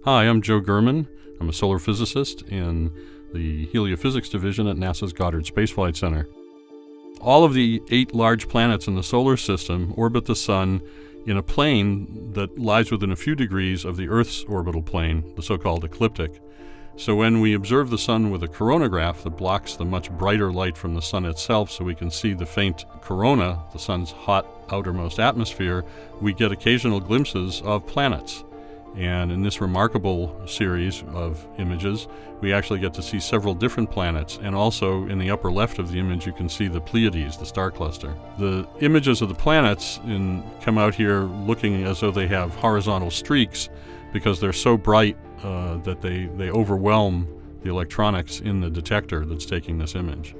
Hi, I'm Joe Gurman. I'm a solar physicist in the Heliophysics division at NASA's Goddard Space Flight Center. All of the 8 large planets in the solar system orbit the Sun in a plane that lies within a few degrees of the Earth's orbital plane, the so-called ecliptic. So when we observe the Sun with a coronagraph that blocks the much brighter light from the Sun itself so we can see the faint corona, the Sun's hot outermost atmosphere, we get occasional glimpses of planets. And in this remarkable series of images, we actually get to see several different planets, and also in the upper left of the image you can see the Pleiades, the star cluster. The images of the planets come out here looking as though they have horizontal streaks because they're so bright that they overwhelm the electronics in the detector that's taking this image.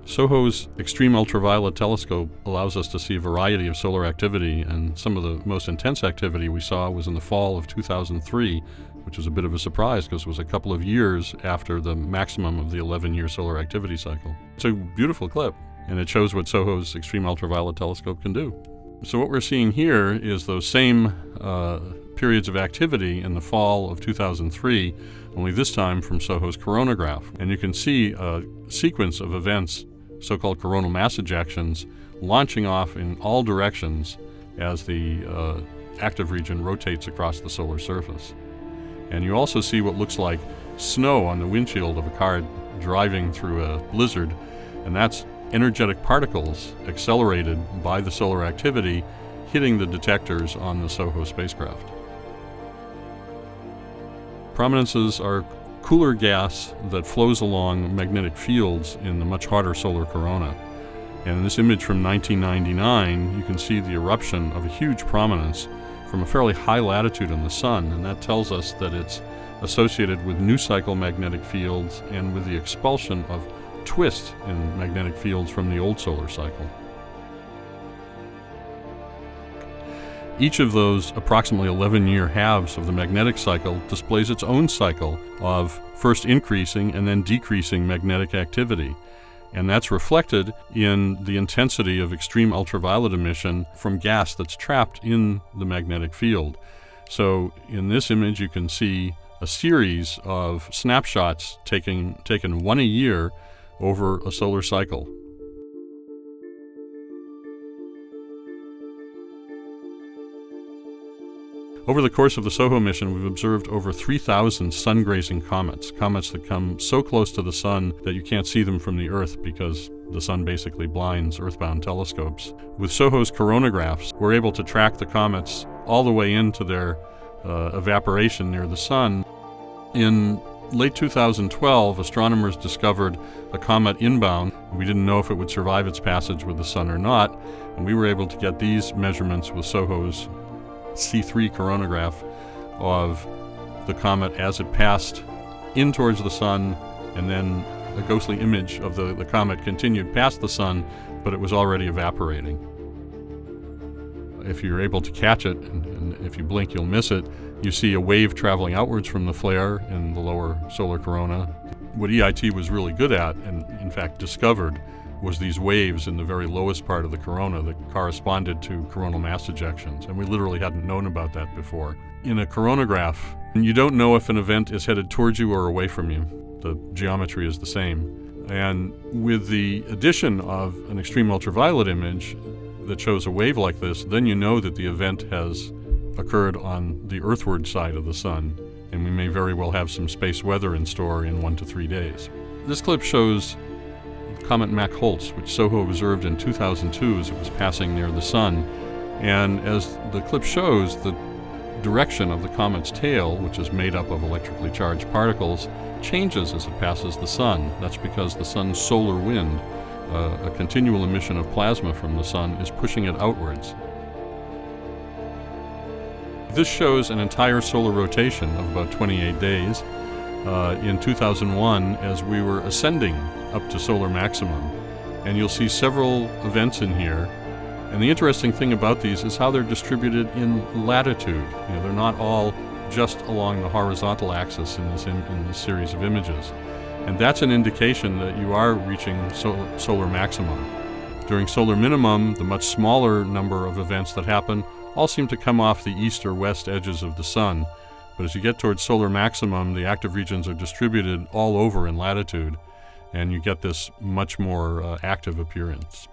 SOHO's extreme ultraviolet telescope allows us to see a variety of solar activity, and some of the most intense activity we saw was in the fall of 2003, which was a bit of a surprise because it was a couple of years after the maximum of the 11-year solar activity cycle. It's a beautiful clip, and it shows what SOHO's extreme ultraviolet telescope can do. So what we're seeing here is those same periods of activity in the fall of 2003, only this time from SOHO's coronagraph. And you can see a sequence of events, so-called coronal mass ejections, launching off in all directions as the active region rotates across the solar surface. And you also see what looks like snow on the windshield of a car driving through a blizzard, and that's energetic particles accelerated by the solar activity hitting the detectors on the SOHO spacecraft. Prominences are cooler gas that flows along magnetic fields in the much hotter solar corona. And in this image from 1999, you can see the eruption of a huge prominence from a fairly high latitude in the Sun, and that tells us that it's associated with new cycle magnetic fields and with the expulsion of twist in magnetic fields from the old solar cycle. Each of those approximately 11-year halves of the magnetic cycle displays its own cycle of first increasing and then decreasing magnetic activity. And that's reflected in the intensity of extreme ultraviolet emission from gas that's trapped in the magnetic field. So in this image you can see a series of snapshots taken one a year over a solar cycle. Over the course of the SOHO mission, we've observed over 3,000 sun-grazing comets that come so close to the Sun that you can't see them from the Earth because the Sun basically blinds Earthbound telescopes. With SOHO's coronagraphs, we're able to track the comets all the way into their evaporation near the Sun. In late 2012, astronomers discovered a comet inbound. We didn't know if it would survive its passage with the Sun or not, and we were able to get these measurements with SOHO's C3 coronagraph of the comet as it passed in towards the Sun, and then a ghostly image of the comet continued past the Sun, but it was already evaporating. If you're able to catch it, and if you blink you'll miss it, you see a wave traveling outwards from the flare in the lower solar corona. What EIT was really good at, and in fact discovered, was these waves in the very lowest part of the corona that corresponded to coronal mass ejections, and we literally hadn't known about that before. In a coronagraph, you don't know if an event is headed towards you or away from you. The geometry is the same. And with the addition of an extreme ultraviolet image that shows a wave like this, then you know that the event has occurred on the earthward side of the Sun, and we may very well have some space weather in store in 1 to 3 days. This clip shows Comet Mach-Holtz, which SOHO observed in 2002 as it was passing near the Sun. And as the clip shows, the direction of the comet's tail, which is made up of electrically charged particles, changes as it passes the Sun. That's because the Sun's solar wind, a continual emission of plasma from the Sun, is pushing it outwards. This shows an entire solar rotation of about 28 days in 2001 as we were ascending up to solar maximum. And you'll see several events in here. And the interesting thing about these is how they're distributed in latitude. They're not all just along the horizontal axis in this series of images. And that's an indication that you are reaching solar maximum. During solar minimum, the much smaller number of events that happen all seem to come off the east or west edges of the Sun. But as you get towards solar maximum, the active regions are distributed all over in latitude, and you get this much more active appearance.